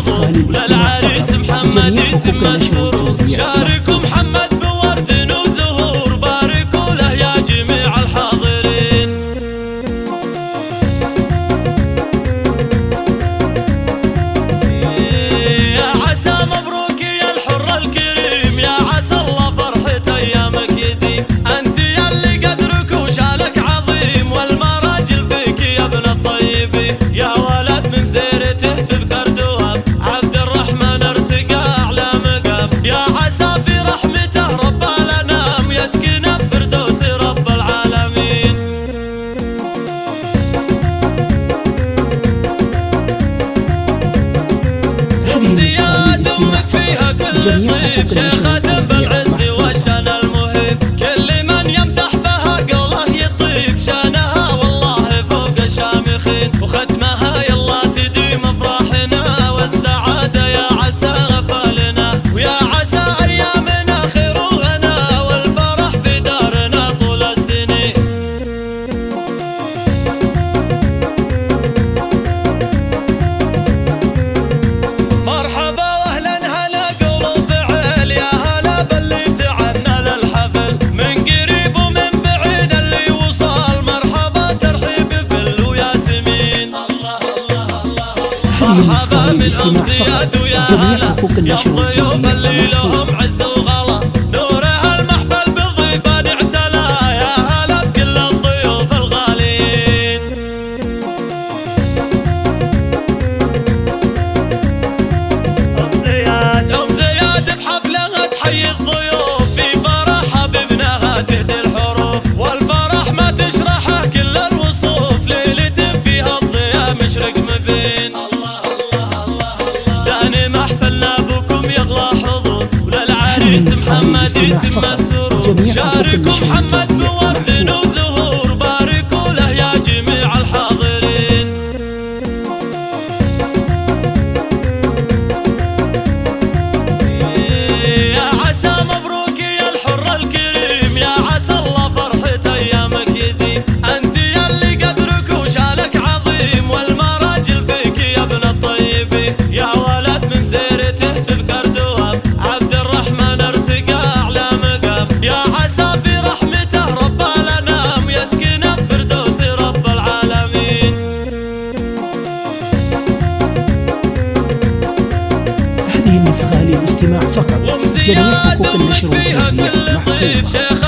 النسخة للاستماع فقط. جميع حقوق النشر والتوزيع. شاركوا محمد بورد وزهور، باركوا له يا جميع الحاضرين. يا عسى مبروك يا الحر الكريم، يا عسى الله فرحة ايامك يديم. انت يا اللي قدرك وشالك عظيم، والمراجل فيك يا ابن الطيبين. يا ولد من سيرته تذكر دوام، عبد الرحمن ارتقى اعلى مقام. يا عسى في رحمته رب الانام، يسكن بفردوس رب العالمين. زياد امك فيها كل طيب، شيخة بالعز والشان المهيب. كل من يمدح بها قوله يطيب، شانها والله فوق الشامخين. وختمها يلا تديم افراحنا والسعادة، يا عسى غفالنا. ويا عسى ايامنا خير وغنى، والفرح في دارنا طول السنين. مرحبا واهلا هلا قول وفعل، يا هلا باللي تعنى للحفل. من قريب ومن بعيد اللي وصل، مرحبا ترحيب فل وياسمين. الله الله الله مرحبا من ام زياد ويا هلا، يا الضيوف اللي لهم عز وغلا. نوره المحفل بالضيفان اعتلى، يا هلا بكل الضيوف الغاليين. ام زياد بحفلها تحيي الضيوف، في فرحها بابنها تهدي الحروف. والفرح ما تشرحه كل الوصوف، ليلة فيها الضياء مشرق مبين. الله الله الله ثاني محفلنا بكم يغلى حضور، وللعريس محمد يتم السرور. شاركوا محمد بورد وزهور، باركوا له يا جميع الحاضرين. يا عسى مبروك يا الحر الكريم، يا عسى الله فرحة ايامك يديم. انت يا اللي قدرك وشالك عظيم، والمراجل فيك يا ابن الطيبين. يا ولد من سيرته تذكر دوام، عبد الرحمن ارتقى اعلى مقام. يا عسى في رحمته رب الانام، يسكن بفردوس رب العالمين. هذه النسخة للاستماع فقط. جميع حقوق النشر والتوزيع محفوظة.